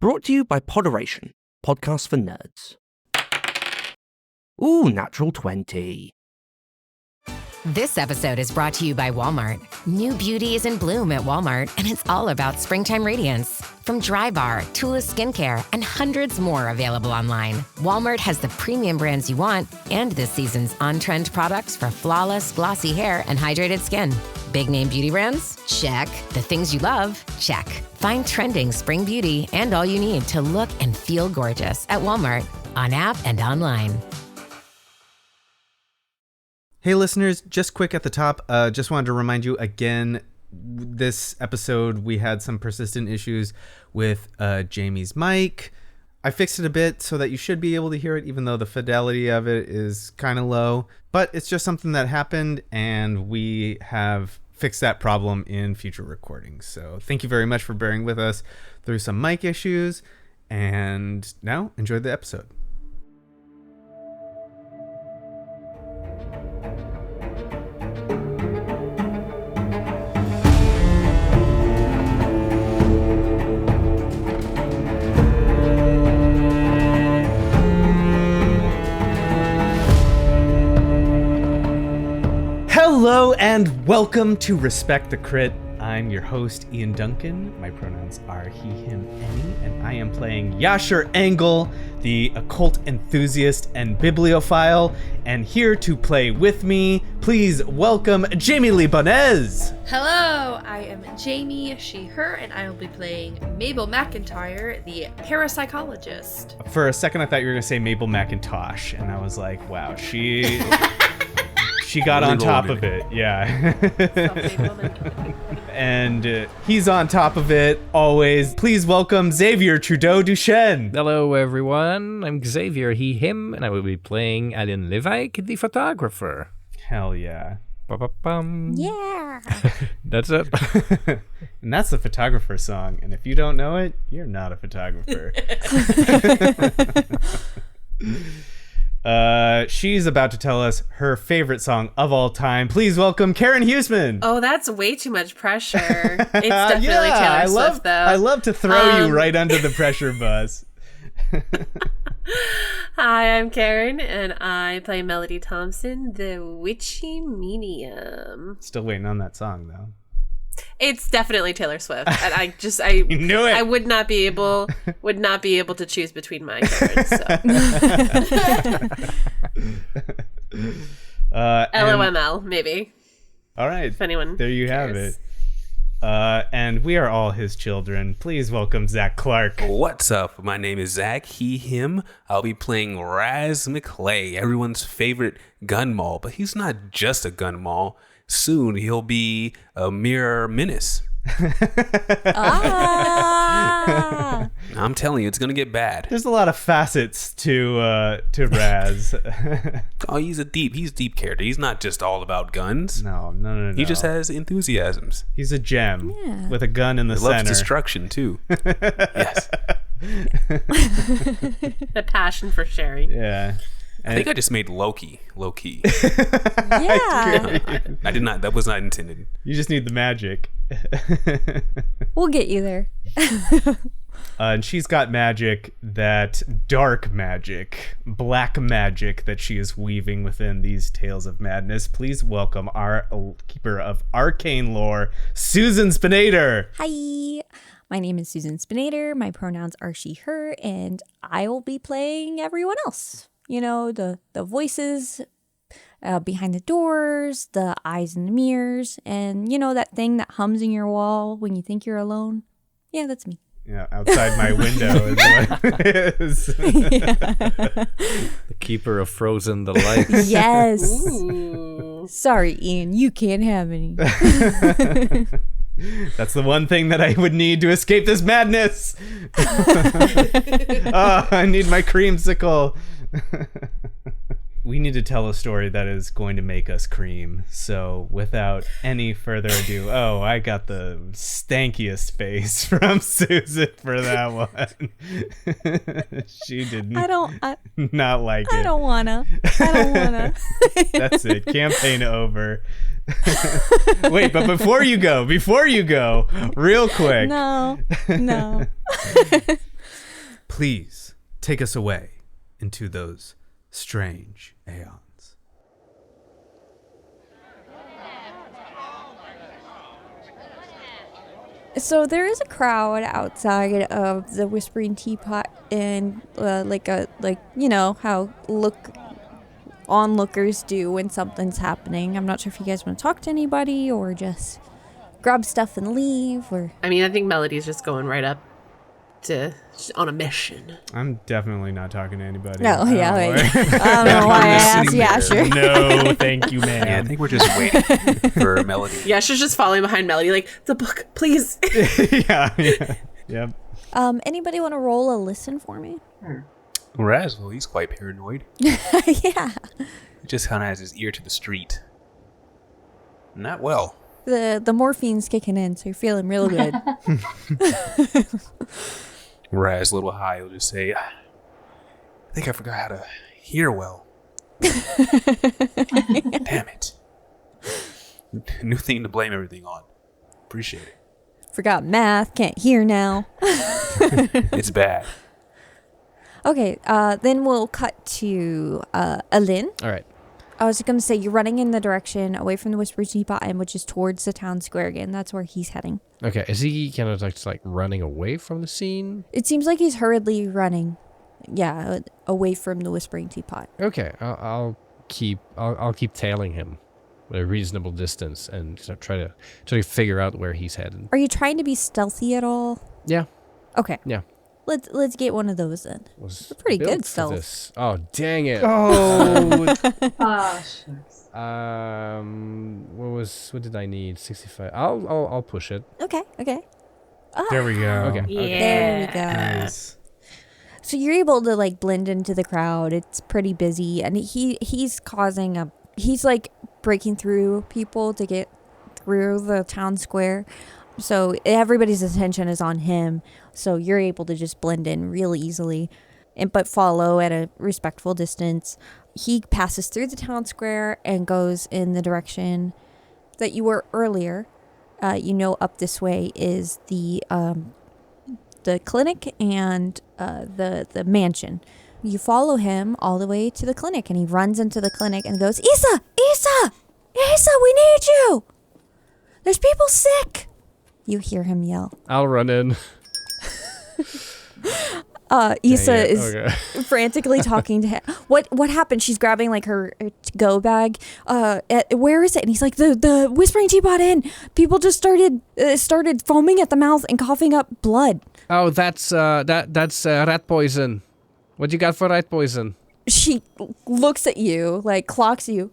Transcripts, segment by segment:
Brought to you by Poderation, podcast for nerds. Ooh, natural 20. This episode is brought to you by Walmart. New beauty is in bloom at Walmart, and it's all about springtime radiance. From Drybar, Tula Skincare, and hundreds more available online, Walmart has the premium brands you want and this season's on-trend products for flawless, glossy hair and hydrated skin. Big name beauty brands? Check. The things you love? Check. Find trending spring beauty and all you need to look and feel gorgeous at Walmart, on app and online. Hey listeners, just quick at the top, just wanted to remind you again, this episode we had some persistent issues with Jamie's mic. I fixed it a bit so that you should be able to hear it, even though the fidelity of it is kind of low. But it's just something that happened, and we have fixed that problem in future recordings. So thank you very much for bearing with us through some mic issues. And now, enjoy the episode. Hello and welcome to Respect the Crit. I'm your host, Ian Duncan. My pronouns are he, him, any, and I am playing Yasher Angle, the occult enthusiast and bibliophile. And here to play with me, please welcome Jamie Lee Bonez. Hello, I am Jamie, she, her, and I will be playing Mabel McIntyre, the parapsychologist. For a second, I thought you were going to say Mabel McIntosh, and I was like, wow, she got on top of it, yeah. And he's on top of it always. Please welcome Xavier Trudeau Duchesne. Hello, everyone. I'm Xavier, he, him, and I will be playing Alan Levike, the photographer. Hell yeah. Ba-ba-bum. Yeah. That's it. And that's the photographer song. And if you don't know it, you're not a photographer. She's about to tell us her favorite song of all time. Please welcome Karen Huseman. Oh, that's way too much pressure. It's definitely Taylor Swift, though. I love to throw you right under the pressure bus. Hi, I'm Karen, and I play Melody Thompson, the witchy medium. Still waiting on that song, though. It's definitely Taylor Swift, and I knew it. I would not be able to choose between my Karens. So. LOML, maybe. All right, if anyone there you cares. have it. And we are all his children. Please welcome Zach Clark. What's up? My name is Zach, he, him. I'll be playing Raz McClay, everyone's favorite gun mall, but he's not just a gun mall. Soon he'll be a mere menace. I'm telling you, it's gonna get bad. There's a lot of facets to Raz. Oh, he's deep character. He's not just all about guns. No. He just has enthusiasms. He's a gem with a gun in the center. Loves destruction too. Yes. The passion for sharing. Yeah. I think I just made low-key. Yeah. I did not. That was not intended. You just need the magic. We'll get you there. And she's got magic, that dark magic, black magic that she is weaving within these tales of madness. Please welcome our keeper of arcane lore, Susan Spinator. Hi. My name is Susan Spinator. My pronouns are she, her, and I will be playing everyone else. You know, the voices behind the doors, the eyes in the mirrors, and, you know, that thing that hums in your wall when you think you're alone. Yeah, that's me. Yeah, outside my window is what it is. The keeper of frozen delights. Yes. Ooh. Sorry, Ian, you can't have any. That's the one thing that I would need to escape this madness. I need my creamsicle. We need to tell a story that is going to make us cream. So without any further ado, I got the stankiest face from Susan for that one. She did not like it. I don't wanna. That's it. Campaign over. Wait, but before you go, real quick. No. please take us away into those strange aeons. So there is a crowd outside of the Whispering Teapot, and how onlookers do when something's happening. I'm not sure if you guys want to talk to anybody or just grab stuff and leave. Or I mean, I think Melody's just going right up to on a mission. I'm definitely not talking to anybody. no, yeah, I don't know why I asked. Yeah, sure. No, thank you, ma'am. Yeah, I think we're just waiting for Melody. Yeah, she's just following behind Melody, like, the book, please. yeah. Yep. Anybody want to roll a listen for me? Raz, well, he's quite paranoid. Yeah. He just kind of has his ear to the street. Not well. The morphine's kicking in, so you're feeling real good. Raz, a little high, he'll just say, I think I forgot how to hear well. Damn it. New thing to blame everything on. Appreciate it. Forgot math, can't hear now. It's bad. Okay, then we'll cut to Alin. All right. I was going to say, you're running in the direction away from the Whispered Teapot, and which is towards the town square again. That's where he's heading. Okay. Is he kind of like running away from the scene? It seems like he's hurriedly running, away from the Whispering Teapot. Okay. I'll keep tailing him at a reasonable distance and try to figure out where he's headed. Are you trying to be stealthy at all? Yeah. Okay. Yeah. Let's get one of those then. Was Pretty built good for stealth. this. Oh, dang it. Oh, What did I need? 65. I'll push it. Okay. there we go. Okay. There we go. Nice. So you're able to like blend into the crowd. It's pretty busy, and he's like breaking through people to get through the town square. So everybody's attention is on him. So you're able to just blend in real easily, but follow at a respectful distance. He passes through the town square and goes in the direction that you were earlier. Up this way is the clinic and the mansion. You follow him all the way to the clinic, and he runs into the clinic and goes, Issa, we need you. There's people sick. You hear him yell. I'll run in. Issa is frantically talking to him. What happened? She's grabbing like her to-go bag. Where is it? And he's like, the Whispering Teapot Inn. People just started foaming at the mouth and coughing up blood. Oh, that's rat poison. What you got for rat poison? She looks at you, like clocks you.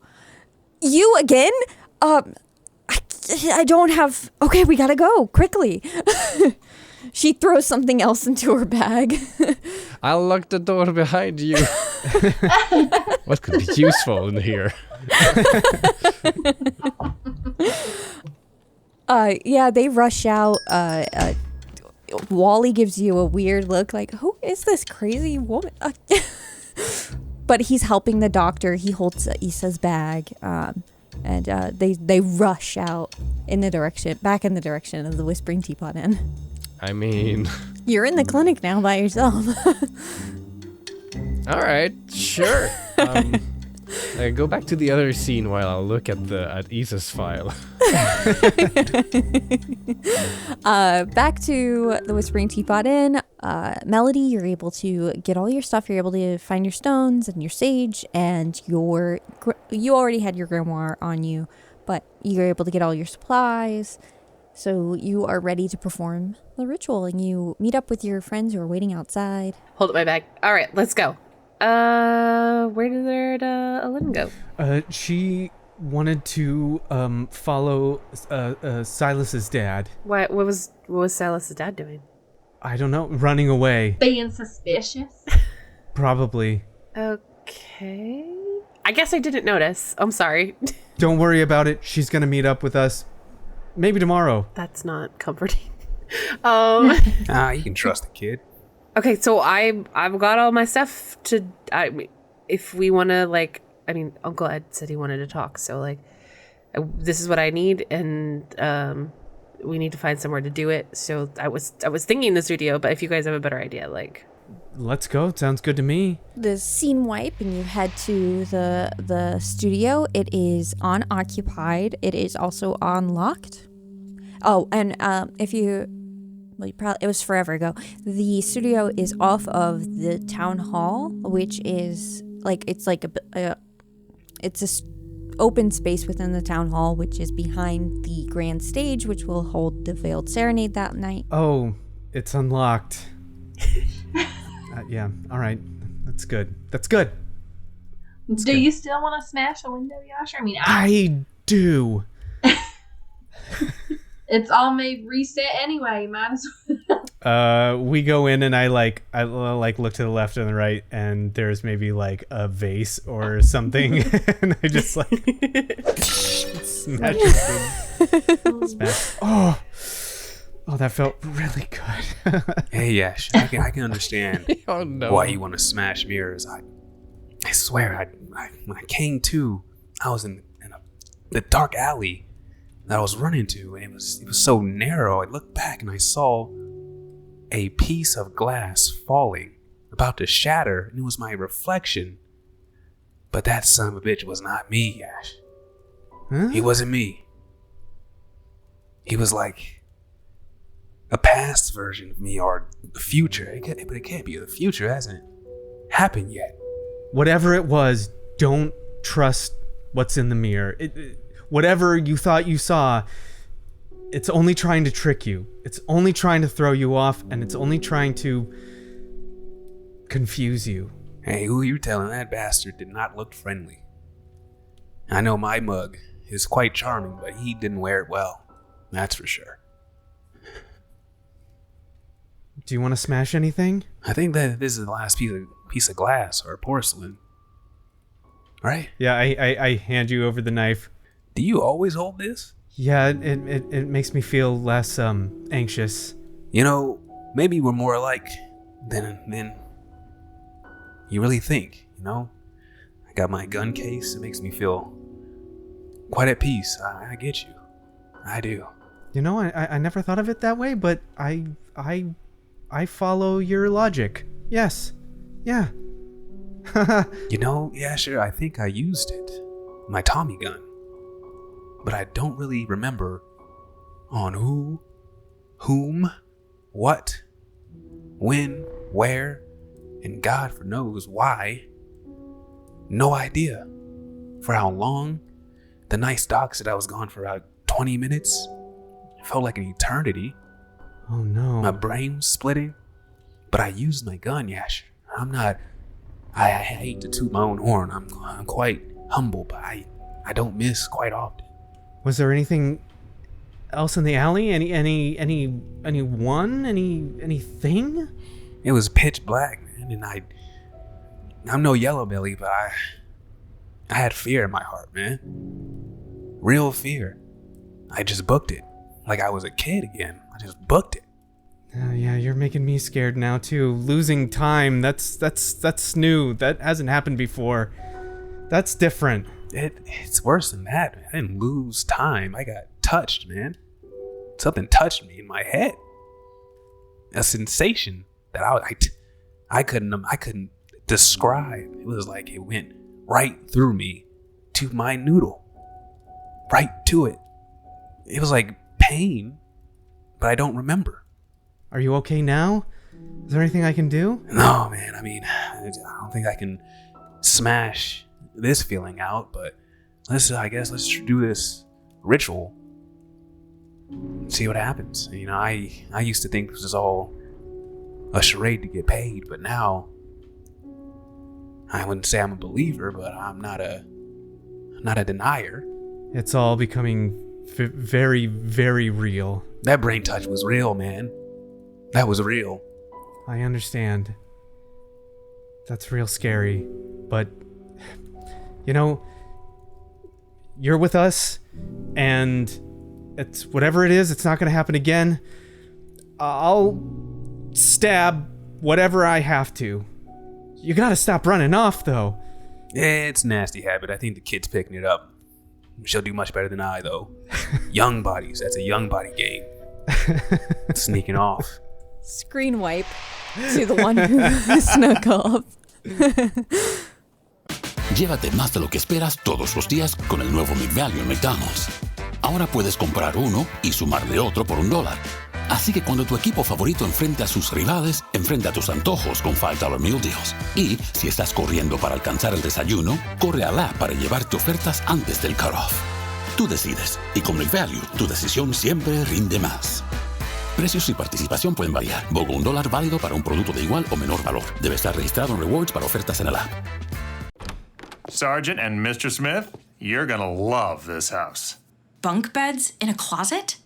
You again? I don't have... Okay, we gotta go, quickly. She throws something else into her bag. I'll lock the door behind you. What could be useful in here? They rush out. Wally gives you a weird look, like, who is this crazy woman? But he's helping the doctor. He holds Issa's bag. And they rush out back in the direction of the Whispering Teapot Inn. I mean... You're in the clinic now by yourself. All right, sure. I go back to the other scene while I'll look at Issa's file. Back to the Whispering Teapot Inn. Melody, you're able to get all your stuff. You're able to find your stones and your sage, and you already had your grimoire on you, but you're able to get all your supplies. So you are ready to perform the ritual, and you meet up with your friends who are waiting outside. Hold up my bag. All right, let's go. Where did Alin go? She wanted to follow Silas's dad. What was Silas's dad doing? I don't know, running away. Being suspicious. Probably. Okay. I guess I didn't notice. I'm sorry. Don't worry about it. She's gonna meet up with us. Maybe tomorrow. That's not comforting. You can trust the kid. Okay, so I've got all my stuff to. If we want to, Uncle Ed said he wanted to talk, so this is what I need, and we need to find somewhere to do it. So I was thinking the studio, but if you guys have a better idea, Let's go. Sounds good to me. The scene wipe and you head to the studio. It is unoccupied. It is also unlocked. Oh, and if you, well, it was forever ago. The studio is off of the town hall, which is it's a open space within the town hall, which is behind the grand stage, which will hold the veiled serenade that night. Oh, it's unlocked. Yeah, all right. That's good. Do you still want to smash a window, Yasha? I mean, I do. it's all made reset anyway. You might as well. We go in and I look to the left and the right, and there's maybe like a vase or something, and I just like smash it. Smash. Oh, that felt really good. Hey, Yash, I can understand Oh no. why you want to smash mirrors. I swear, when I came to, I was in the dark alley that I was running to, and it was so narrow. I looked back and I saw a piece of glass falling, about to shatter, and it was my reflection. But that son of a bitch was not me, Yash. Huh? He wasn't me. He was like a past version of me, or the future. But it can't be the future. It hasn't happened yet. Whatever it was, don't trust what's in the mirror. Whatever you thought you saw, it's only trying to trick you. It's only trying to throw you off, and it's only trying to confuse you. Hey, who are you telling? That bastard did not look friendly. I know my mug is quite charming, but he didn't wear it well. That's for sure. Do you want to smash anything? I think that this is the last piece of glass or porcelain. Right? Yeah, I hand you over the knife. Do you always hold this? Yeah, it makes me feel less anxious. You know, maybe we're more alike than you really think, you know? I got my gun case. It makes me feel quite at peace. I get you. I do. You know, I never thought of it that way, but I follow your logic. Yes. Yeah. You know, yeah, sure, I think I used it. My Tommy gun. But I don't really remember on who, whom, what, when, where, and God knows why. No idea. For how long? The nice doc said I was gone for about 20 minutes. It felt like an eternity. Oh no. My brain was splitting. But I used my gun, Yash. I'm not... I hate to toot my own horn. I'm quite humble, but I don't miss quite often. Was there anything else in the alley? Anything? It was pitch black, man, and I'm no yellow belly, but I had fear in my heart, man. Real fear. I just booked it. Like I was a kid again. I just booked it. Yeah, you're making me scared now too. Losing time, that's new. That hasn't happened before. That's different. It's worse than that, man. I didn't lose time. I got touched, man. Something touched me in my head. A sensation that I couldn't describe. It was like it went right through me to my noodle. Right to it. It was like pain, but I don't remember. Are you okay now? Is there anything I can do? No, man. I mean, I don't think I can smash this feeling out, but let's do this ritual and see what happens. You know, I used to think this was all a charade to get paid, but now I wouldn't say I'm a believer, but I'm not a denier. It's all becoming very, very real. That brain touch was real, man. That was real. I understand. That's real scary, but you know, you're with us, and it's whatever it is, it's not going to happen again. I'll stab whatever I have to. You got to stop running off, though. Yeah, it's a nasty habit. I think the kid's picking it up. She'll do much better than I, though. Young bodies. That's a young body game. Sneaking off. Screen wipe. to the one who snuck off. Llévate más de lo que esperas todos los días con el nuevo McValue en McDonald's. Ahora puedes comprar uno y sumarle otro por $1. Así que cuando tu equipo favorito enfrente a sus rivales, enfrenta tus antojos con $5 Meal Deals. Y si estás corriendo para alcanzar el desayuno, corre al app para llevarte ofertas antes del cutoff. Tú decides, y con McValue, tu decisión siempre rinde más. Precios y participación pueden variar. BOGO $1 válido para un producto de igual o menor valor. Debe estar registrado en Rewards para ofertas en el app. Sergeant and Mr. Smith, you're gonna love this house. Bunk beds in a closet?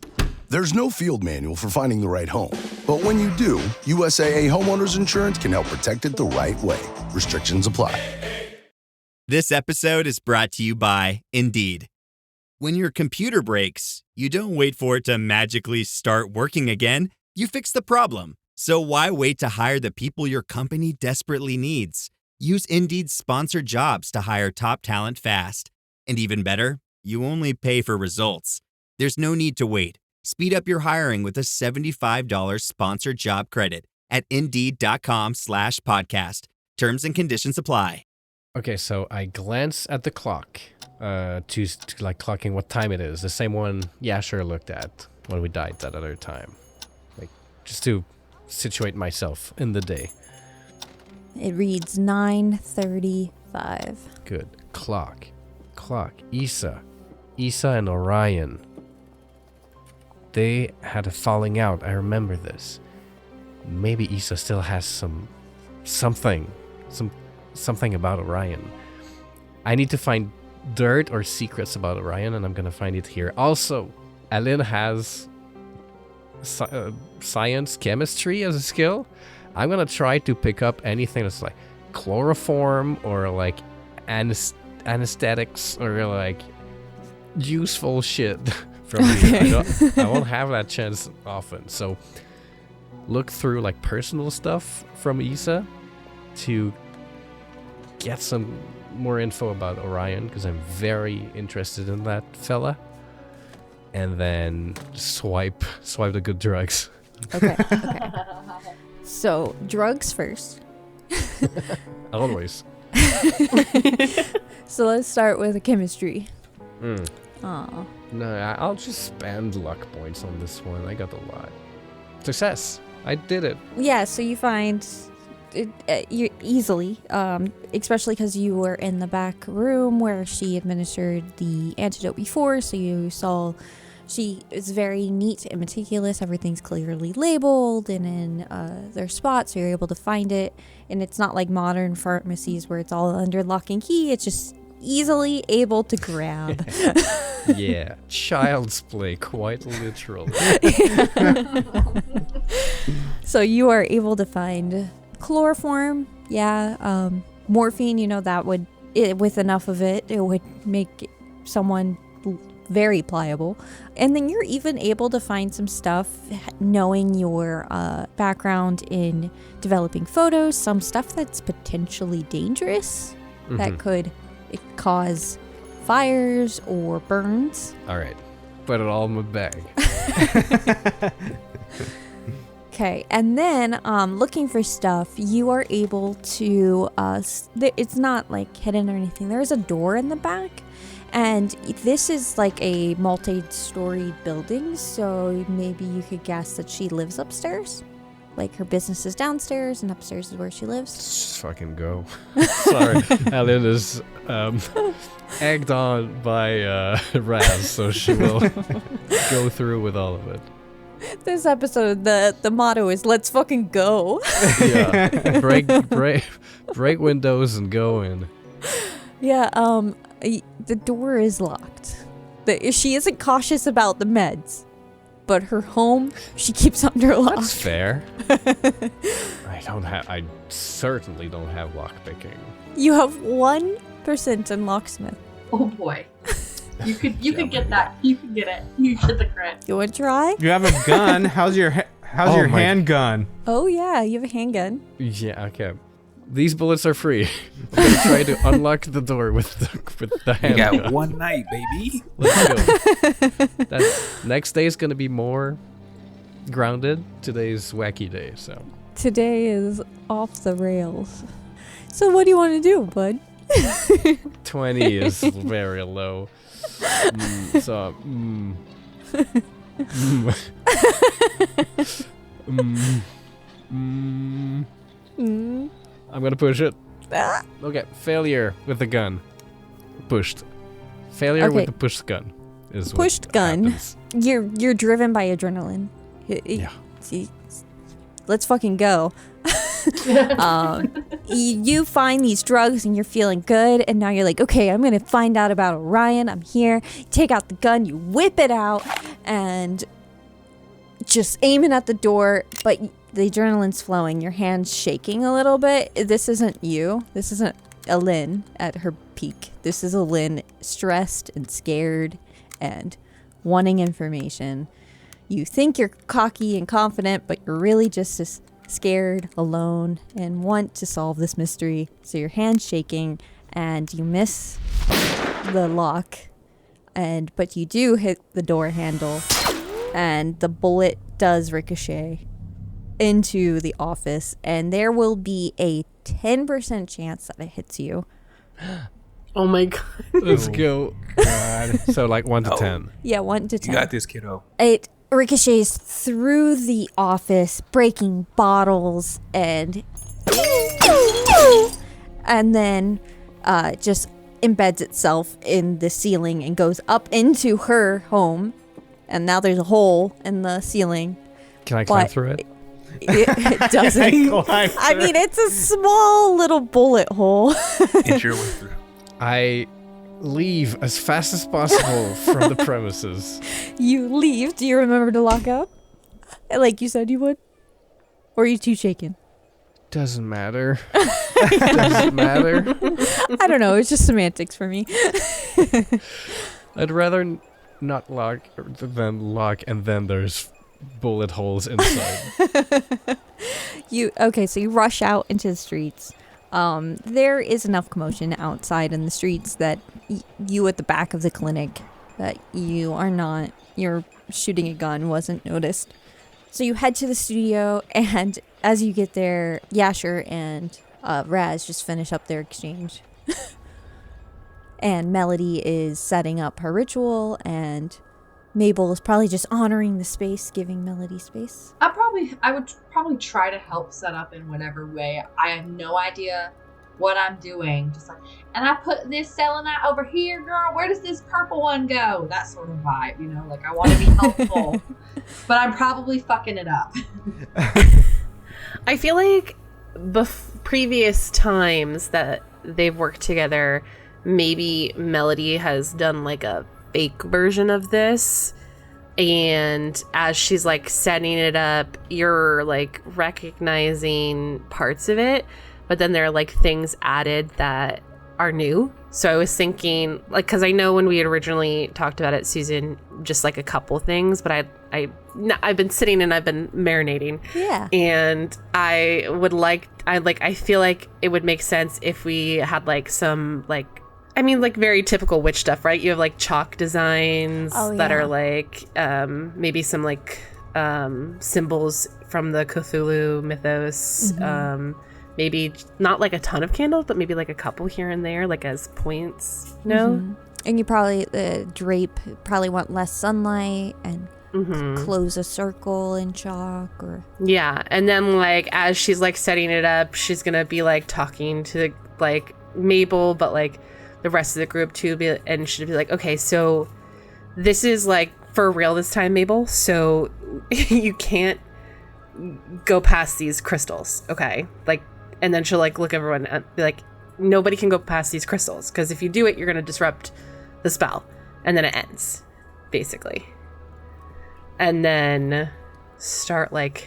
There's no field manual for finding the right home. But when you do, USAA Homeowners Insurance can help protect it the right way. Restrictions apply. This episode is brought to you by Indeed. When your computer breaks, you don't wait for it to magically start working again. You fix the problem. So why wait to hire the people your company desperately needs? Use Indeed's sponsored jobs to hire top talent fast. And even better, you only pay for results. There's no need to wait. Speed up your hiring with a $75 sponsored job credit at Indeed.com/podcast. Terms and conditions apply. Okay, so I glance at the clock to like clocking what time it is. The same one Yasher looked at when we died that other time. Like, just to situate myself in the day. It reads 9:35. Good. Clock. Issa and Orion. They had a falling out. I remember this. Maybe Issa still has something about Orion. I need to find dirt or secrets about Orion, and I'm gonna find it here. Also, Alin has science, chemistry as a skill. I'm gonna try to pick up anything that's like chloroform or like anesthetics or like useful shit from here. I won't have that chance often. So look through like personal stuff from Issa to get some more info about Orion, because I'm very interested in that fella. And then swipe the good drugs. Okay. So, drugs first. Always. So let's start with chemistry. No, I'll just spend luck points on this one. I got a lot. Success. I did it. Yeah, so you find it you easily, especially because you were in the back room where she administered the antidote before, so you saw she is very neat and meticulous. Everything's clearly labeled and in their spots, so you're able to find it. And it's not like modern pharmacies where it's all under lock and key. It's just easily able to grab. Yeah, child's play, quite literally. So you are able to find chloroform, morphine. You know, that would, with enough of it, it would make someone very pliable. And then you're even able to find some stuff, knowing your background in developing photos, some stuff that's potentially dangerous that could cause fires or burns. All right, put it all in my bag. Okay, and then looking for stuff, you are able to, it's not like hidden or anything. There's a door in the back, and this is like a multi-story building, so maybe you could guess that she lives upstairs. Like her business is downstairs, and upstairs is where she lives. Just fucking go. Sorry, Alin is egged on by Raz, so she will go through with all of it. This episode, the motto is "Let's fucking go." Yeah, break windows and go in. Yeah, the door is locked. She isn't cautious about the meds, but her home she keeps under lock. That's fair. I certainly don't have lockpicking. You have 1% in locksmith. Oh boy. You could get that. You can get it. You get the crit. You want to try? You have a gun. How's your handgun? Oh yeah, you have a handgun. Yeah, okay. These bullets are free. I'm gonna try to unlock the door with the handgun. You got one night, baby. Let's go. That next day is gonna be more grounded. Today's wacky day, so. Today is off the rails. So what do you want to do, bud? 20 is very low. I'm gonna push it. Okay, failure with the gun. Pushed. Failure Okay. with the pushed gun is Pushed what gun. happens. You're driven by adrenaline. Yeah. See, let's fucking go. You find these drugs and you're feeling good, and now you're like, okay, I'm gonna find out about Orion. I'm here. You take out the gun, you whip it out, and just aiming at the door, but the adrenaline's flowing. Your hand's shaking a little bit. This isn't you. This isn't a Lynn at her peak. This is a Lynn stressed and scared and wanting information. You think you're cocky and confident, but you're really just as scared, alone, and want to solve this mystery. So your hand's shaking and you miss the lock, but you do hit the door handle, and the bullet does ricochet into the office, and there will be a 10% chance that it hits you. Oh my god. Let's go. God. So like 1 to 10. Yeah, 1 to 10. You got this, kiddo. It ricochets through the office, breaking bottles and then just embeds itself in the ceiling and goes up into her home. And now there's a hole in the ceiling. Can I climb through it? It doesn't. I mean, it's a small little bullet hole. Inch your way through. I leave as fast as possible from the premises. You leave. Do you remember to lock up? Like you said you would? Or are you too shaken? Doesn't matter. Doesn't matter. I don't know. It's just semantics for me. I'd rather not lock than lock and then there's bullet holes inside. So you rush out into the streets. There is enough commotion outside in the streets that you at the back of the clinic that your shooting a gun wasn't noticed. So you head to the studio, and as you get there, Yasher and Raz just finish up their exchange. And Melody is setting up her ritual, and Mabel is probably just honoring the space, giving Melody space. I would probably try to help set up in whatever way. I have no idea what I'm doing. Just like, and I put this selenite over here, girl. Where does this purple one go? That sort of vibe, like I want to be helpful, but I'm probably fucking it up. I feel like previous times that they've worked together, maybe Melody has done like a fake version of this, and as she's like setting it up, you're like recognizing parts of it, but then there are like things added that are new. So I was thinking, like, because I know when we had originally talked about it, Susan, just like a couple things, but I've been sitting and I've been marinating. Yeah. And I feel like it would make sense if we had like some like, I mean, like very typical witch stuff, right? You have like chalk designs that are like maybe some like symbols from the Cthulhu mythos. Mm-hmm. Maybe not like a ton of candles, but maybe like a couple here and there, like as points. No, Mm-hmm. And you probably want less sunlight and close a circle in chalk or. Yeah, and then like as she's like setting it up, she's gonna be like talking to like Mabel, but like the rest of the group too, and she'd be like, okay, so this is like for real this time, Mabel. So you can't go past these crystals, okay? Like, and then she'll like look everyone and be like, nobody can go past these crystals because if you do it, you're gonna disrupt the spell, and then it ends, basically. And then start like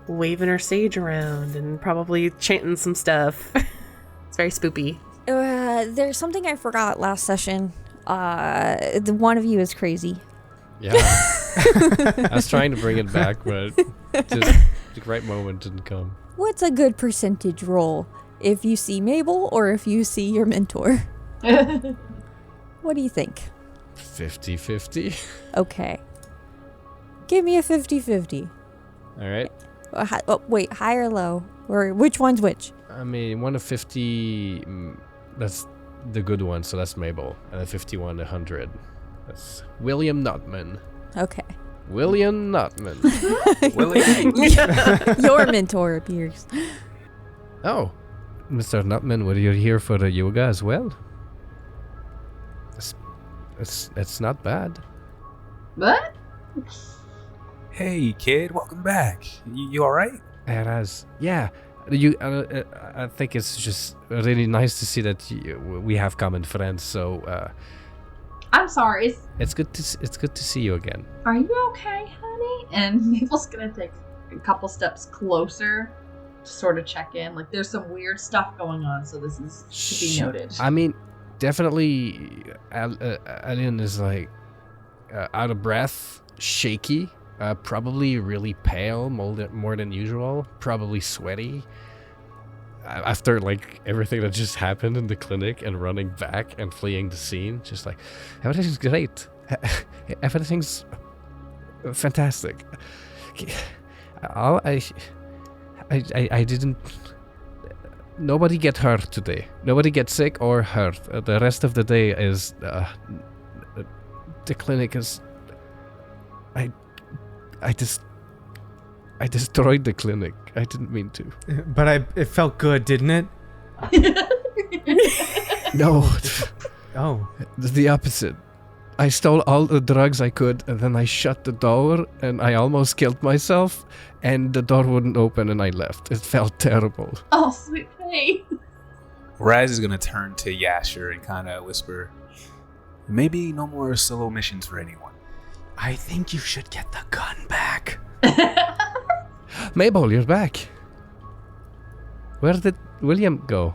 waving her sage around and probably chanting some stuff. It's very spoopy. There's something I forgot last session. The one of you is crazy. Yeah. I was trying to bring it back, but just the right moment didn't come. What's a good percentage roll if you see Mabel or if you see your mentor? What do you think? 50-50. Okay. Give me a 50-50. All right. Wait, high or low? Or which one's which? I mean, 1 to 50, that's the good one, so that's Mabel. And then 51 to 100, that's William Nutman. Okay. William Nutman. Your mentor appears. Oh, Mr. Nutman, were you here for the yoga as well? It's not bad. What? Hey, kid, welcome back. You all right? Yeah. I think it's just really nice to see that we have common friends. So I'm sorry. it's good to see you again. Are you okay, honey? And Mabel's gonna take a couple steps closer to sort of check in. Like, there's some weird stuff going on, so this is to be noted. I mean, definitely, Alien is like out of breath, shaky, probably really pale, more than usual, probably sweaty. After like everything that just happened in the clinic and running back and fleeing the scene, just like everything's great, everything's fantastic. I didn't. Nobody get hurt today. Nobody get sick or hurt. The rest of the day is the clinic is. I destroyed the clinic. I didn't mean to. But it felt good, didn't it? No. Oh. The opposite. I stole all the drugs I could, and then I shut the door, and I almost killed myself, and the door wouldn't open, and I left. It felt terrible. Oh, sweet pea. Raz is gonna turn to Yasher and kind of whisper, maybe no more solo missions for anyone. I think you should get the gun back. Mabel, you're back. Where did William go?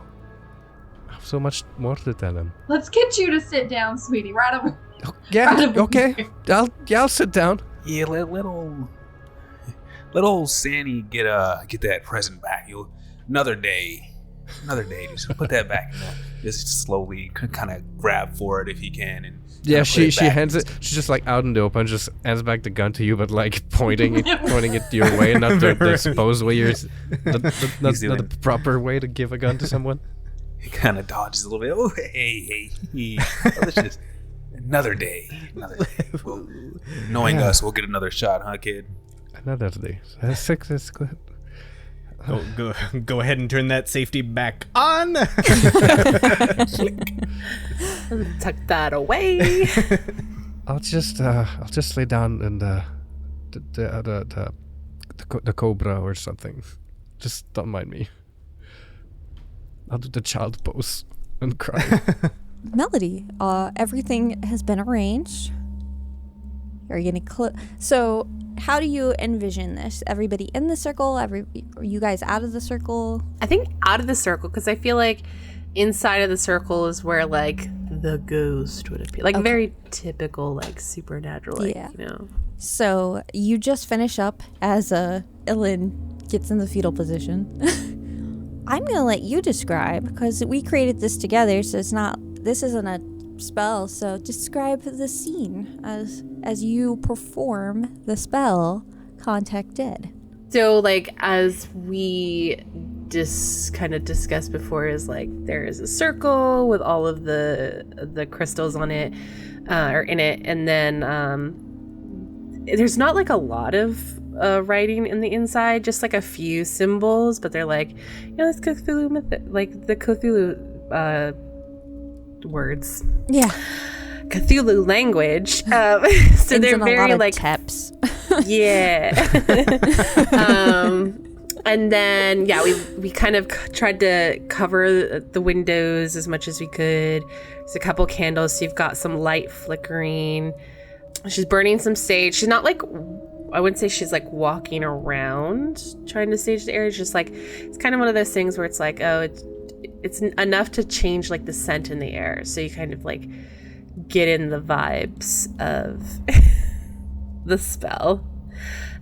I have so much more to tell him. Let's get you to sit down, sweetie. Right over. Yeah, right over okay. here. I'll sit down. Yeah, let old Sandy get that present back. Another day. Just put that back. Just slowly kind of grab for it if he can, and yeah, she hands it. She's just like out in the open, just hands back the gun to you, but like pointing it your way, not the supposed way not the proper way to give a gun to someone. He kind of dodges a little bit. Oh, hey. Let's just another day. Well, knowing us, we'll get another shot, huh, kid? Another day. That's good. Go ahead and turn that safety back on. Tuck that away. I'll just lay down in the cobra or something. Just don't mind me. I'll do the child pose and cry. Melody, everything has been arranged. Are you gonna so how do you envision this? Everybody in the circle? Are you guys out of the circle? I think out of the circle, because I feel like inside of the circle is where like the ghost would appear. Like very typical, like supernatural, like, Yeah. you know. So you just finish up as Ilyn gets in the fetal position. I'm gonna let you describe, because we created this together, so this isn't a spell, so describe the scene as you perform the spell Contact Dead. So like as we kind of discussed before, is like there is a circle with all of the crystals on it or in it, and then there's not like a lot of writing in the inside, just like a few symbols, but they're like, you know, this Cthulhu myth, like the Cthulhu words. Yeah. Cthulhu language. So they're very like teps. Yeah. And then we kind of tried to cover the windows as much as we could. There's a couple candles, so you've got some light flickering. She's burning some sage. She's not like, I wouldn't say she's like walking around trying to stage the area. It's just like, it's kind of one of those things where it's like, oh, it's enough to change like the scent in the air, so you kind of like get in the vibes of the spell.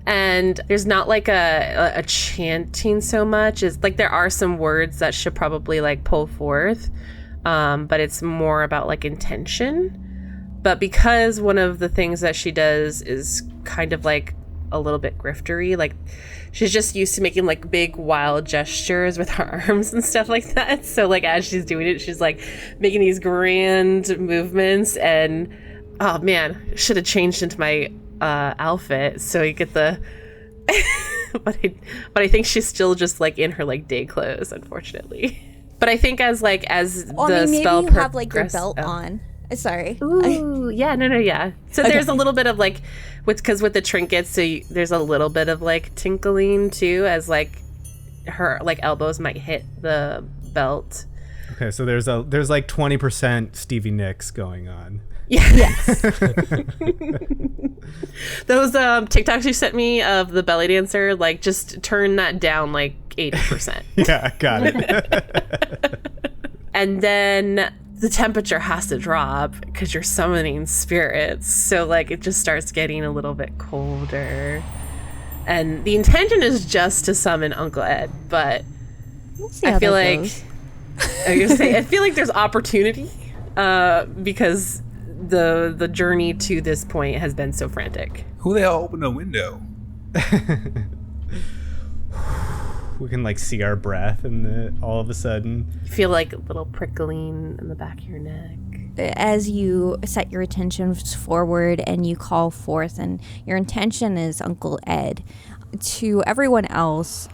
And there's not like a chanting so much. It's like there are some words that should probably like pull forth, but it's more about like intention. But because one of the things that she does is kind of like a little bit griftery. Like she's just used to making like big wild gestures with her arms and stuff like that. So like as she's doing it, she's like making these grand movements, and oh man, should have changed into my outfit so you get the but I think she's still just like in her like day clothes, unfortunately. But I think as the spell maybe you have like your belt on. Sorry. Ooh, yeah, no, yeah. So there's a little bit of like, with the trinkets, so there's a little bit of like tinkling too, as like her like elbows might hit the belt. Okay, so there's like 20% Stevie Nicks going on. Yeah. Yes. Those TikToks you sent me of the belly dancer, like just turn that down like 80%. Yeah, got it. And then the temperature has to drop because you're summoning spirits. So like it just starts getting a little bit colder. And the intention is just to summon Uncle Ed, but I feel like I feel like there's opportunity because the journey to this point has been so frantic. Who the hell opened a window? We can like see our breath, and all of a sudden you feel like a little prickling in the back of your neck. As you set your attentions forward and you call forth, and your intention is Uncle Ed, to everyone else,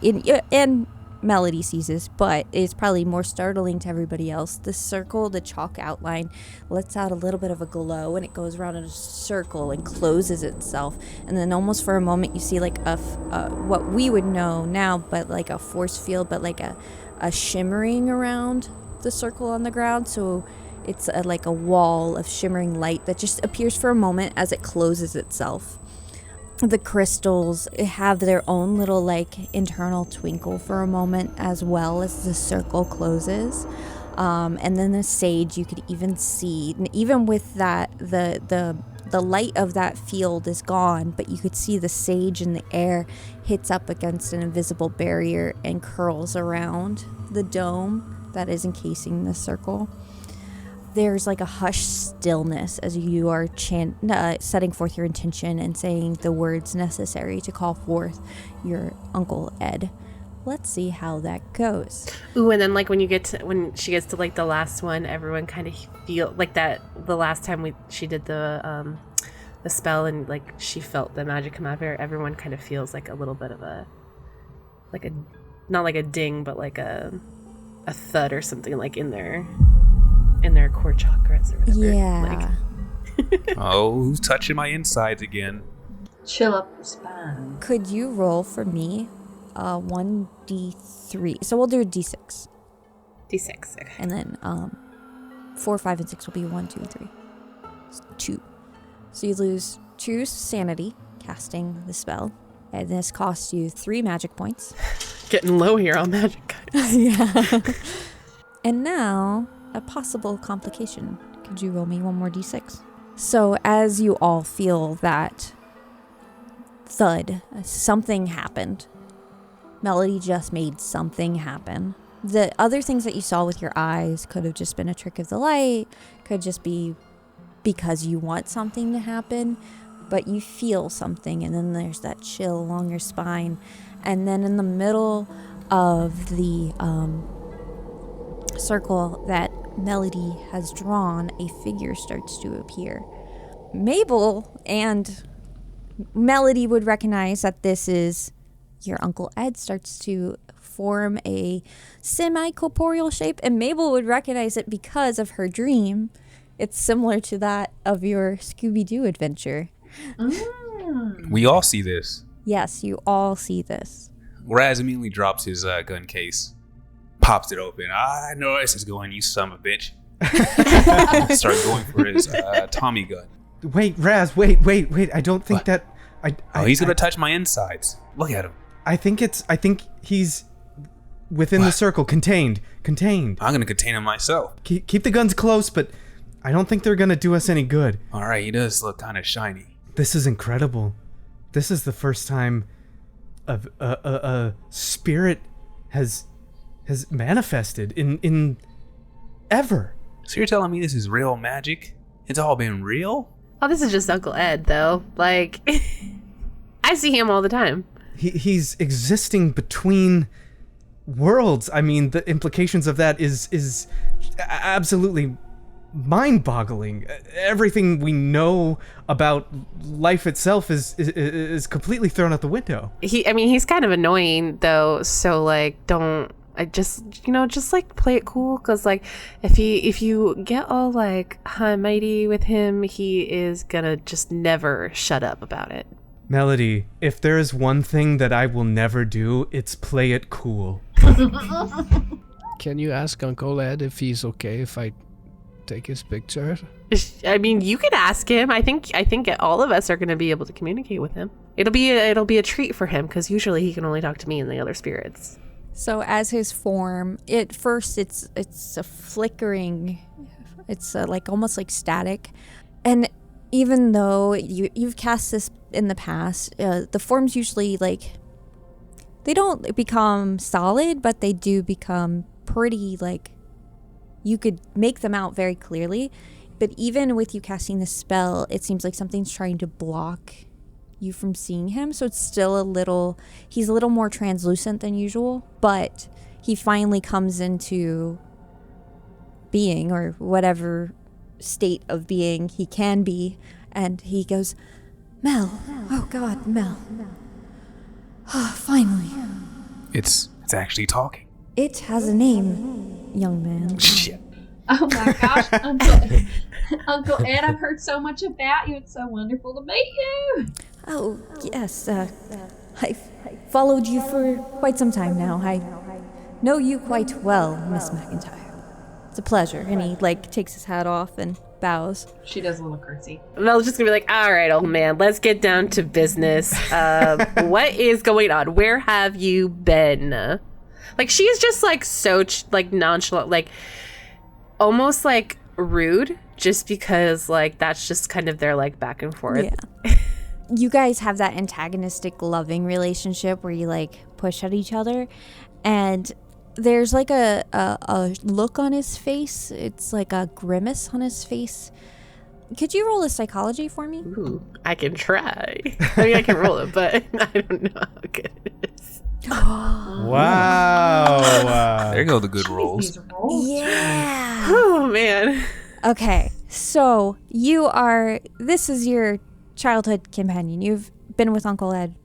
and Melody sees this, but it's probably more startling to everybody else. The circle, the chalk outline, lets out a little bit of a glow, and it goes around in a circle and closes itself. And then almost for a moment, you see like what we would know now, but like a force field, but like a shimmering around the circle on the ground. So it's like a wall of shimmering light that just appears for a moment as it closes itself. The crystals have their own little like internal twinkle for a moment as well as the circle closes. And then the sage, you could even see, even with that, the light of that field is gone, but you could see the sage in the air hits up against an invisible barrier and curls around the dome that is encasing the circle. There's like a hushed stillness as you are setting forth your intention and saying the words necessary to call forth your Uncle Ed. Let's see how that goes. Ooh, and then like when she gets to like the last one, everyone kind of feel like that. The last time she did the spell and like she felt the magic come out of her, everyone kind of feels like a little bit of a not like a ding, but like a thud or something like in their core chakras or whatever. Yeah. Oh, who's touching my insides again? Chill up your spine. Could you roll for me 1d3? So we'll do a d6. D6, okay. And then 4, 5, and 6 will be 1, 2, 3. 2. So you lose 2 sanity casting the spell. And this costs you 3 magic points. Getting low here on magic. Yeah. And now, a possible complication. Could you roll me 1 more d6? So as you all feel that thud, something happened. Melody just made something happen. The other things that you saw with your eyes could have just been a trick of the light, could just be because you want something to happen, but you feel something, and then there's that chill along your spine. And then in the middle of the circle that Melody has drawn, a figure starts to appear. Mabel and Melody would recognize that this is your Uncle Ed. Starts to form a semi-corporeal shape, and Mabel would recognize it because of her dream. It's similar to that of your Scooby-Doo adventure. We all see this. Yes, you all see this. Raz immediately drops his gun case, pops it open. I know this is going, you son of a bitch. Start going for his Tommy gun. Wait, Raz, wait. I don't think What? that... He's gonna touch my insides. Look at him. I think he's within the circle, contained. I'm gonna contain him myself. Keep the guns close, but I don't think they're gonna do us any good. All right, he does look kind of shiny. This is incredible. This is the first time a spirit has manifested in ever. So you're telling me this is real magic? It's all been real? Oh, this is just Uncle Ed, though. Like, I see him all the time. He's existing between worlds. I mean, the implications of that is absolutely mind-boggling. Everything we know about life itself is completely thrown out the window. He's kind of annoying though, so like just like play it cool, because like if you get all like high mighty with him, he is gonna just never shut up about it. Melody, if there is one thing that I will never do, it's play it cool. Can you ask Uncle Ed if he's okay if I take his picture? I mean, you could ask him. I think all of us are going to be able to communicate with him. It'll be a treat for him, because usually he can only talk to me and the other spirits. So as his form, at first it's a flickering, it's like almost like static, and even though you've cast this in the past, the forms usually like they don't become solid, but they do become pretty, like you could make them out very clearly. But even with you casting the spell, it seems like something's trying to block you from seeing him. So it's still he's a little more translucent than usual, but he finally comes into being, or whatever state of being he can be, and he goes, Mel. Oh God, Mel. Finally. It's actually talking. It has a name, young man. Shit. Oh my gosh, Uncle Ed, I've heard so much about you. It's so wonderful to meet you. Oh, yes. I've followed you for quite some time now. I know you quite well, Miss McIntyre. It's a pleasure. And he, takes his hat off and bows. She does a little curtsy. Mel's just gonna be like, all right, old man, let's get down to business. What is going on? Where have you been? She's just, so, nonchalant, almost, rude, just because, that's just kind of their, back and forth. Yeah. You guys have that antagonistic, loving relationship where you, push at each other. And there's, a look on his face. It's like a grimace on his face. Could you roll a psychology for me? Ooh, I can try. I mean, I can roll it, but I don't know how good it is. Wow. There go the good rolls. Yeah. Oh, man. Okay, so this is your childhood companion. You've been with Uncle Ed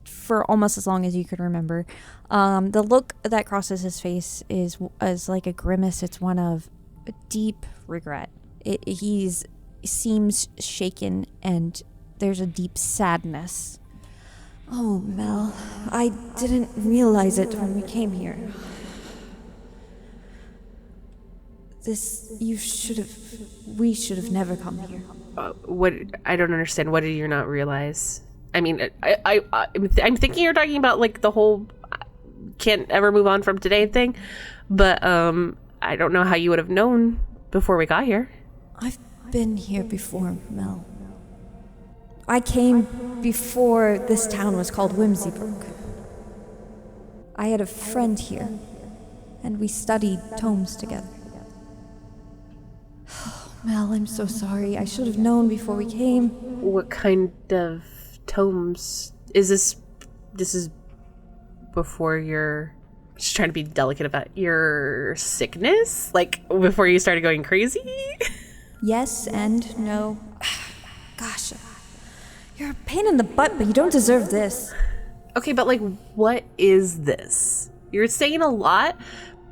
for almost as long as you could remember. The look that crosses his face is like a grimace. It's one of deep regret. He seems shaken, and there's a deep sadness. Oh, Mel, I didn't realize it when we came here. We should have never come here. What? I don't understand. What did you not realize? I mean, I'm thinking you're talking about the whole can't ever move on from today thing, but I don't know how you would have known before we got here. I've been here before, Mel. I came before this town was called Whimsybrook. I had a friend here, and we studied tomes together. Mel, I'm so sorry. I should have known before we came. What kind of tomes is this? This is before your... Just trying to be delicate about your sickness? Before you started going crazy? Yes and no. Gosh, you're a pain in the butt, but you don't deserve this. Okay, but what is this? You're saying a lot,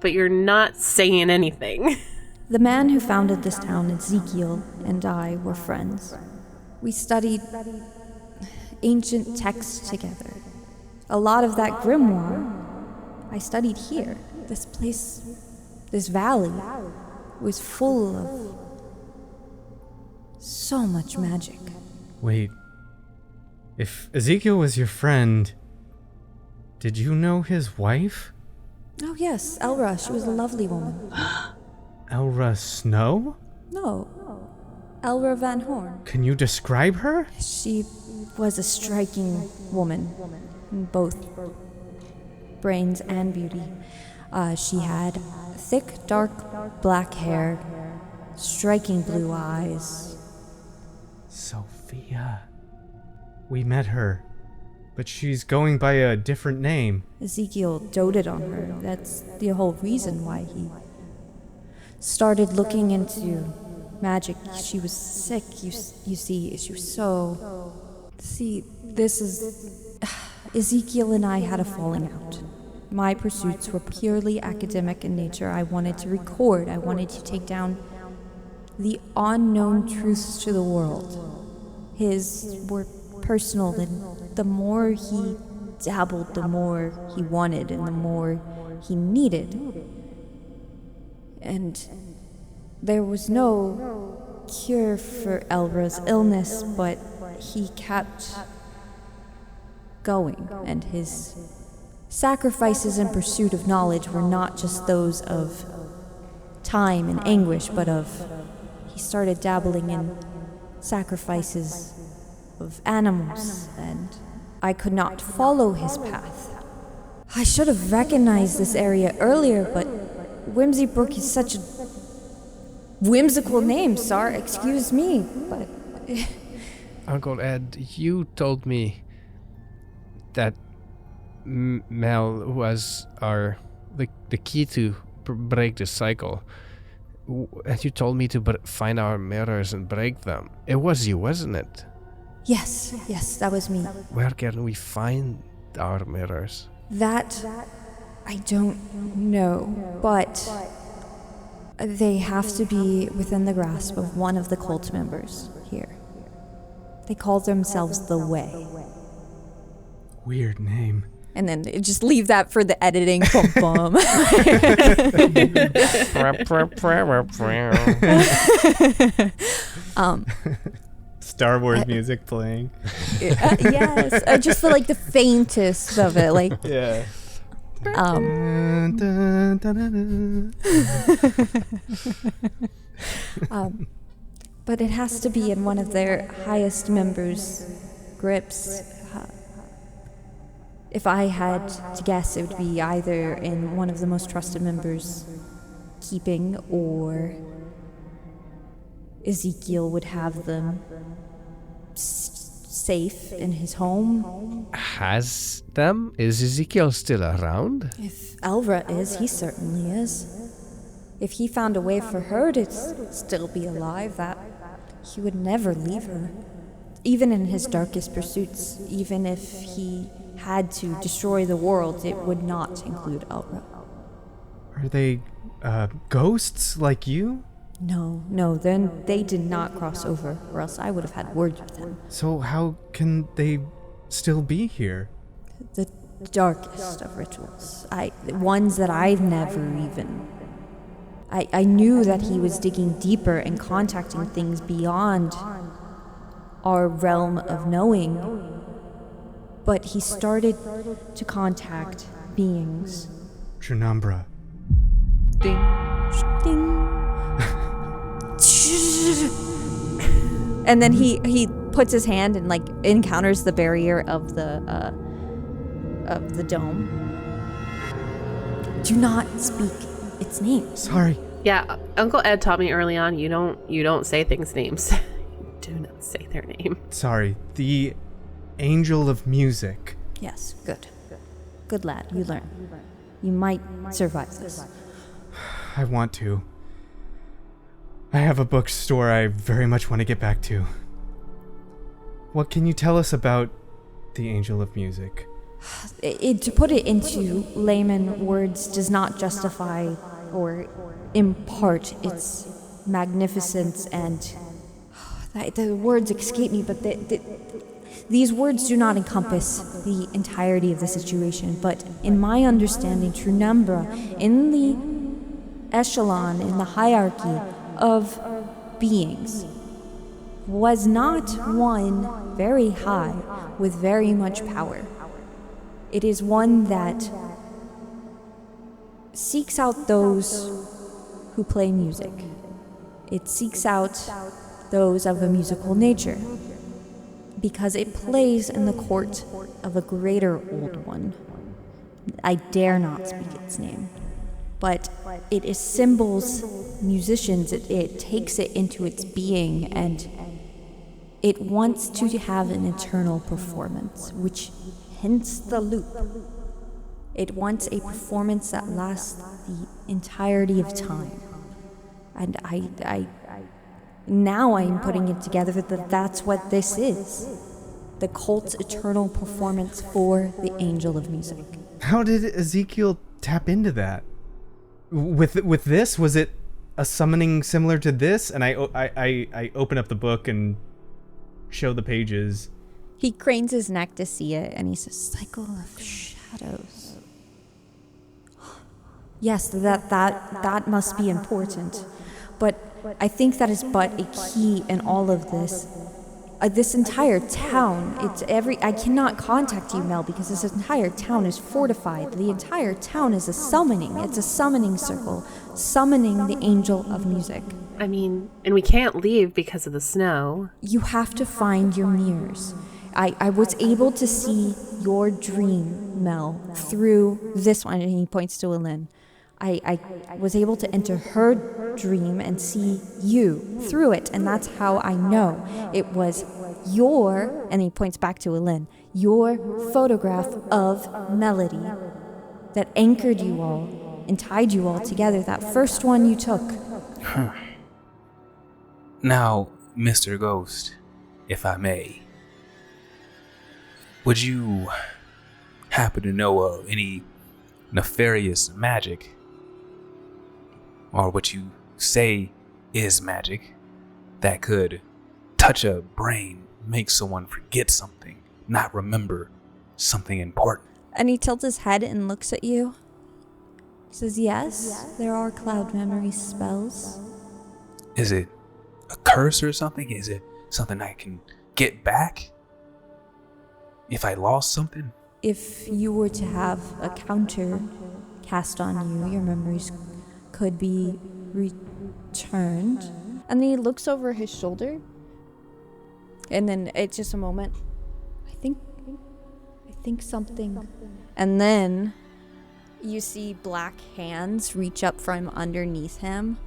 but you're not saying anything. The man who founded this town, Ezekiel, and I were friends. We studied ancient texts together. A lot of that grimoire I studied here. This place, this valley, was full of so much magic. Wait. If Ezekiel was your friend, did you know his wife? Oh yes, Elra. She was a lovely woman. Elra Snow? No. Elra Van Horn. Can you describe her? She was a striking woman, in both brains and beauty. She had thick, dark, black hair, striking blue eyes. Sophia. We met her But she's going by a different name. Ezekiel doted on her. That's the whole reason why he started looking into magic. She was sick, you see. She was so... See, this is... Ezekiel and I had a falling out. My pursuits were purely academic in nature. I wanted to record. I wanted to take down the unknown truths to the world. His were personal, and the more he dabbled, the more he wanted, and the more he needed. And there was no cure for Elra's illness, but he kept going, and his sacrifices in pursuit of knowledge were not just those of time and anguish, but of... He started dabbling in sacrifices of animals, and I could not follow his path. I should have recognized this area earlier, but Whimsybrook is such a whimsical name, sir. Excuse me, but... Uncle Ed, you told me that Mel was the key to break the cycle. And you told me to find our mirrors and break them. It was you, wasn't it? Yes, that was me. Where can we find our mirrors? That I don't know, but they have to be within the grasp of one of the cult members here. They call themselves the Way. Weird name. And then just leave that for the editing. Bum, bum. Star Wars music playing. Yes, just the faintest of it, like. Yeah. But it has to be in one of their highest members' grips. If I had to guess, it would be either in one of the most trusted members' keeping, or Ezekiel would have them safe in his home. Has them? Is Ezekiel still around? If Elra is, he certainly is. If he found a way for her to still be alive, that he would never leave her. Even in his darkest pursuits, even if he had to destroy the world, it would not include Elra. Are they ghosts like you? No, then they did not cross over, or else I would have had words with them. So how can they still be here? The darkest of rituals. Ones that I've never even... I knew that he was digging deeper and contacting things beyond our realm of knowing, but he started to contact beings. Trunambra. Ding. Ding. And then he puts his hand and encounters the barrier of the dome. Do not speak its name. Sorry. Yeah, Uncle Ed taught me early on, you don't say things names. Do not say their name. Sorry. The Angel of Music. Yes, good. Good lad, you learn. You might survive this. I want to. I have a bookstore I very much want to get back to. What can you tell us about the Angel of Music? To put it into layman words does not justify or impart its magnificence, and the words escape me, but these words do not encompass the entirety of the situation. But in my understanding, Trunambra, in the echelon, in the hierarchy of beings, was not one very high with very much power. It is one that seeks out those who play music. It seeks out those of a musical nature, because it plays in the court of a greater old one. I dare not speak its name, but it assembles musicians. It takes it into its being, and it wants to have an eternal performance, which hence the loop. It wants a performance that lasts the entirety of time. And now I'm putting it together that that's what this is. The cult's eternal performance for the Angel of Music. How did Ezekiel tap into that? With this, was it a summoning similar to this? And I open up the book and show the pages. He cranes his neck to see it, and he says, "Cycle of shadows." Yes, that must be important. But I think that is but a key in all of this. This entire town, I cannot contact you, Mel, because this entire town is fortified. The entire town is a summoning. It's a summoning circle, summoning the Angel of Music. I mean, and we can't leave because of the snow. You have to find your mirrors. I was able to see your dream, Mel, through this one, and he points to Elin. I was able to enter her dream and see you through it, and that's how I know it was your, and he points back to Elin, your photograph of Melody that anchored you all and tied you all together, that first one you took. Now, Mr. Ghost, if I may, would you happen to know of any nefarious magic, or what you say is magic, that could touch a brain, make someone forget something, not remember something important? And he tilts his head and looks at you. He says, yes, there are cloud memory spells. Is it a curse or something? Is it something I can get back if I lost something? If you were to have a counter cast on you, your memories could be returned. And then he looks over his shoulder, and then it's just a moment. I think something. And then you see black hands reach up from underneath him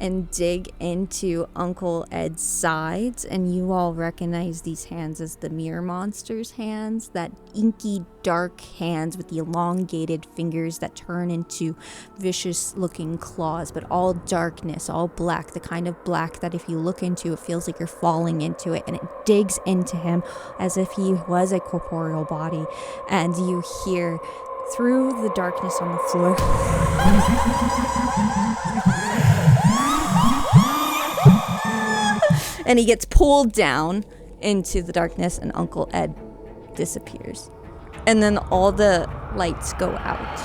and dig into Uncle Ed's sides, and you all recognize these hands as the Mirror Monster's hands, that inky dark hands with the elongated fingers that turn into vicious looking claws, but all darkness, all black, the kind of black that if you look into it feels like you're falling into it, and it digs into him as if he was a corporeal body. And you hear through the darkness on the floor and he gets pulled down into the darkness, and Uncle Ed disappears. And then all the lights go out.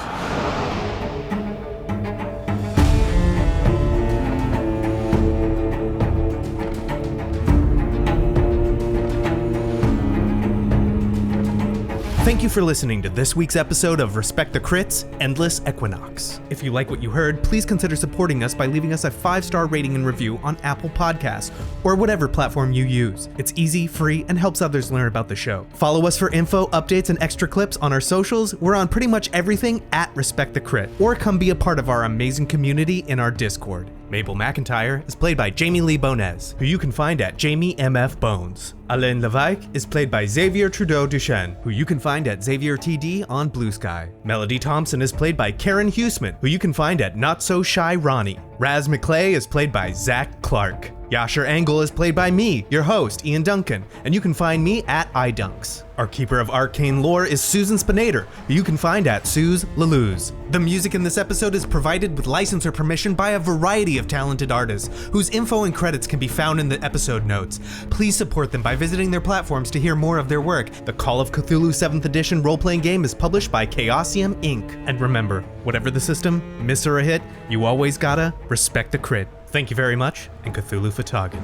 Thank you for listening to this week's episode of Respect the Crits, Endless Equinox. If you like what you heard, please consider supporting us by leaving us a 5-star rating and review on Apple Podcasts or whatever platform you use. It's easy, free, and helps others learn about the show. Follow us for info, updates, and extra clips on our socials. We're on pretty much everything at Respect the Crit, or come be a part of our amazing community in our Discord. Mabel McIntyre is played by Jamie Lee Bonez, who you can find at Jamie MF Bones. Alain Levesque is played by Xavier Trudeau Duchesne, who you can find at Xavier TD on Blue Sky. Melody Thompson is played by Karen Huseman, who you can find at Not So Shy Ronnie. Raz McClay is played by Zach Clark. Yasher Angle is played by me, your host, Ian Duncan, and you can find me at iDunks. Our keeper of arcane lore is Susan Spinator, who you can find at Suze Laluz. The music in this episode is provided with license or permission by a variety of talented artists, whose info and credits can be found in the episode notes. Please support them by visiting their platforms to hear more of their work. The Call of Cthulhu 7th edition role-playing game is published by Chaosium Inc. And remember, whatever the system, miss or a hit, you always gotta respect the crit. Thank you very much, and Cthulhu Fatagan.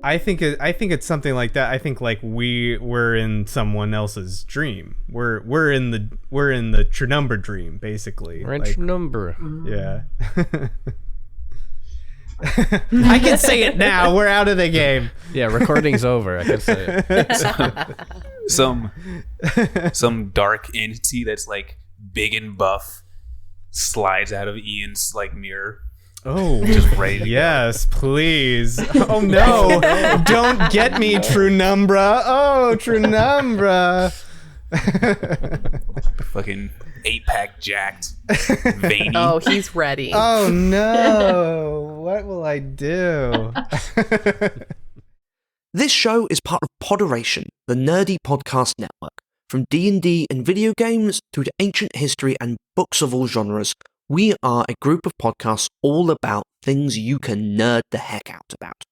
I think it's something like that. I think like we're in someone else's dream. We're in the Trinumber dream, basically. We're in like, Trinumber. Yeah. I can say it now. We're out of the game. Yeah, recording's over. I can say it. Some dark entity that's like big and buff slides out of Ian's like mirror. Oh, Just ready to yes, please. Oh no, don't get me, Trunumbra. Oh, Trunumbra. Fucking 8-pack jacked, veiny. Oh, he's ready. Oh no, what will I do? This show is part of Poderation, the nerdy podcast network. From D&D and video games through to ancient history and books of all genres, we are a group of podcasts all about things you can nerd the heck out about.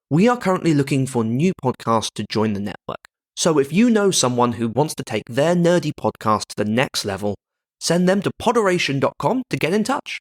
We are currently looking for new podcasts to join the network. So if you know someone who wants to take their nerdy podcast to the next level, send them to poderation.com to get in touch.